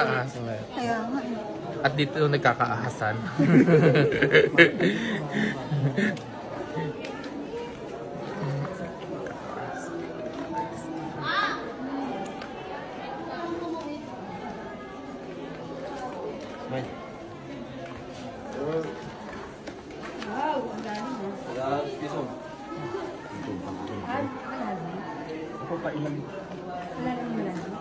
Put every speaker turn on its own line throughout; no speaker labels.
na aso ngayon.
Kaya nga eh.
At dito nagkakaahasan.
Wow, ang galing mo.
Ako pa ilang.
Wala nang malalim.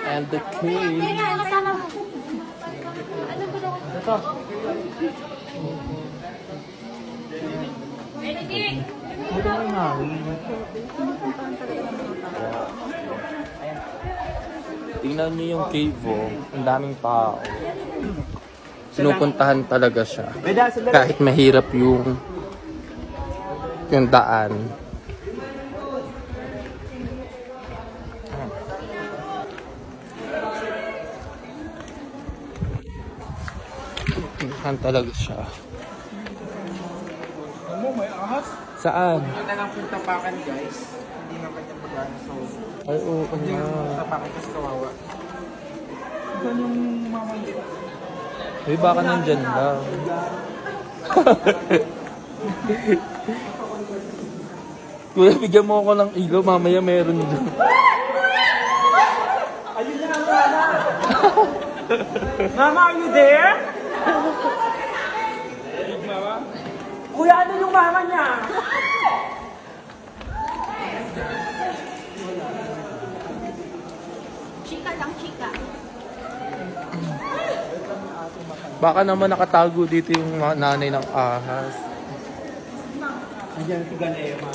And the cake.
Kasama mo.
Ito. Ito ay hangin.
Tingnan niyo yung cave, oh. Ang daming tao. Pinupuntahan talaga siya. Kahit mahirap yung daan. Pinupuntahan talaga siya.
Ano, may ahas?
Saan?
Yung na lang pong tapakan, guys. Hindi naman yung magana. So,
Ay, oo
hindi
nga.
yung tapakan kasi kawawa. Ito yung mama niya.
Uy, baka nandyan lang. Kuya, bigyan mo ako ng ilaw. Mamaya meron dyan.
Ayun na ang mama! Mama, are you there? Big mama? Kuya, ano yung mama niya?
Chika lang, chika.
Baka naman nakatago dito yung nanay ng ahas.
Andiyan si Ganema.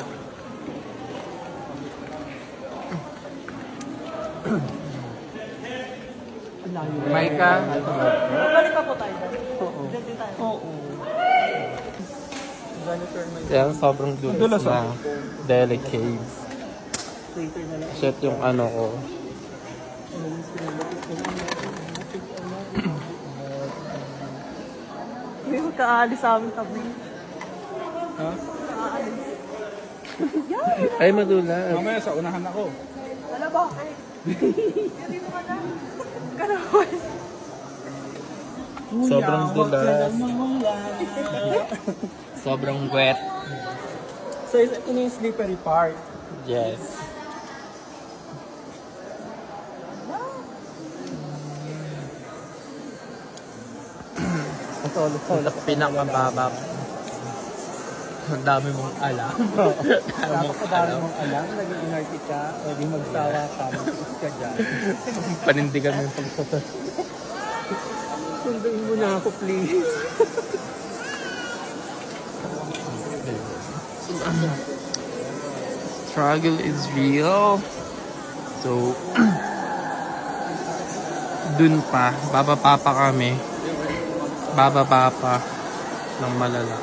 Maika.
Balik pa po tayo. Oo. Oo.
Yan, sobrang dulas na Delhi Caves.
Later na lang.
Shit yung ano ko.
Hindi mo kaalis sa amin tabi.
Ha? Ay, madulas.
Mamaya sa unahan ako.
Wala ba? Hindi mo ka na. Ganawan.
Sobrang dulas. Sobrang wet.
So, ito na yung slippery part.
Yes. Pinakababa. Ang dami mong alam.
Napakadami mong alam, naging inarte ka, o di magsawa ka, mag-iis ka dyan.
Panindigan mo yung pagsasabi.
Sunduin mo na ako, please.
Struggle is real. So, dun pa, bababa pa kami. Bababa pa ng malala.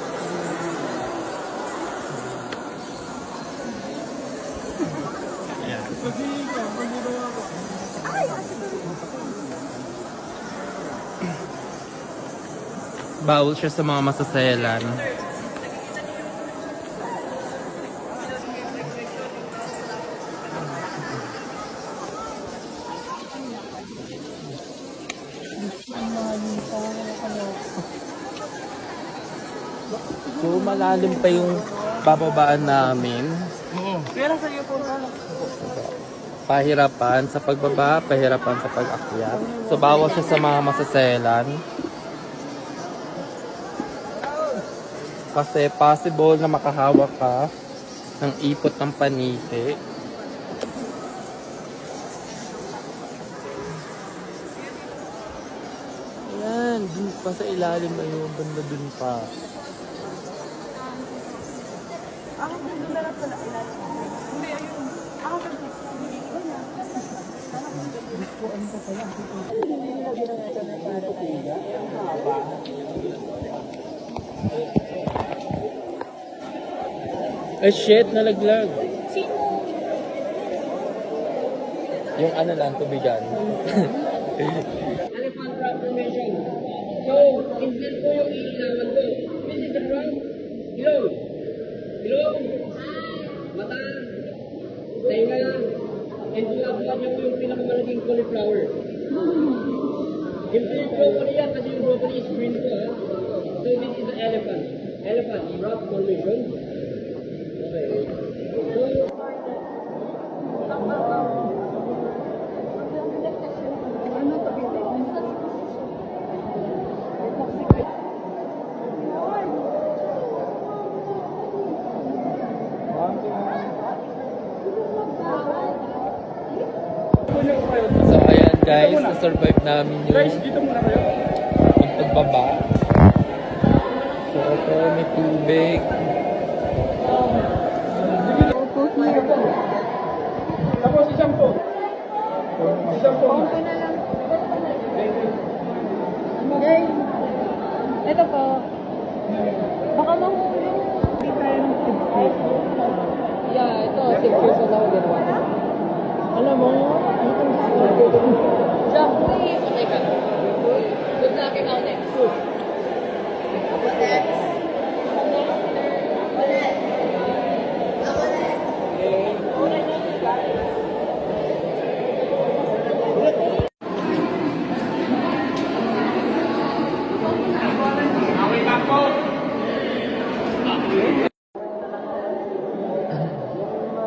Ayan. Bawal siya sa mga masasayalan. So, malalim pa yung bababaan namin.
Pero sa iyo po,
Pahirapan sa pagbaba, pahirapan sa pag-akyat. So, bawal siya sa mga masaselan. Kasi possible na makahawak ka ng ipot ng paniki. Ayan, dun pa sa ilalim na yung banda dun pa.
Ako, dito na lang pala. Hindi, ayun. Ako, dito.
Ay, shit, nalaglag.
Sino?
Yung ano lang, tubigan.
Elephant trap formation. So, inhale po yung iilawan ko. Visit the front. Ilong. Ilong. Mata. Tainga lang. And buwan niyo po yung pinakamalaking cauliflower. Inhale broccoli yan kasi yung broccoli is green po ha. So, this is the elephant. Elephant trap formation. Okay. So,
Ano to, Billy?
So, ayan guys, na-survive namin yung
Dito muna kayo.
yung pagbaba. So, ito, may tubig.
Tapos isang po. Isang po.
Pompo na lang. Yay! Ito po. Baka mahulog. Hindi tayo ng 6
yeah, ito. 6 years old ako ginawa.
Alam mo,
Jump. Okay ka. Good luck, ikaw next.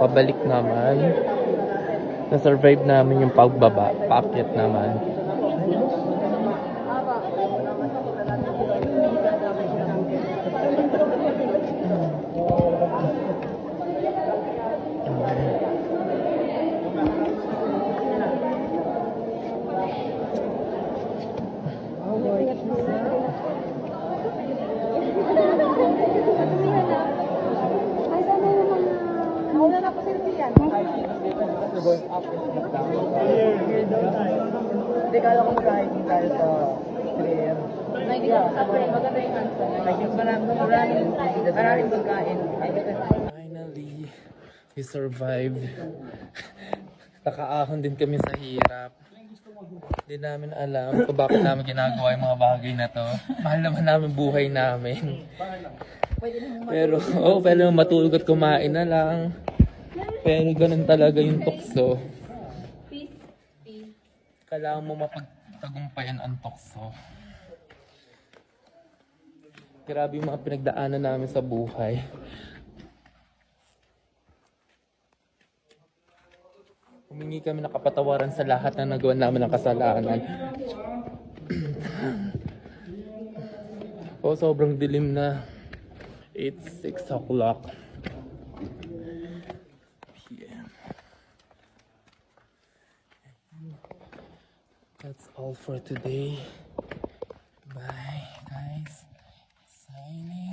Pabalik naman. Na-survive namin yung pagbaba. Paakyat naman.
Nauna na po si Rian.
Hindi, kala ko mag-hiking tayo sa 3am.
Maganda yung answer.
Maraming pagkain.
Finally, we survived. Nakaahon din kami sa hirap. Hindi namin alam kung bakit namin ginagawa yung mga bagay na to. Mahal naman namin buhay namin. Pero, pwede naman matulog at kumain na lang. Pero ganun talaga yung tukso. Kailangan mo mapagtagumpayan ang tukso. Grabe yung mga pinagdaanan namin sa buhay. Humingi kami ng kapatawaran sa lahat na nagawa namin ng kasalanan. Sobrang dilim na. It's 6 o'clock. PM. That's all for today. Bye, guys. Signing.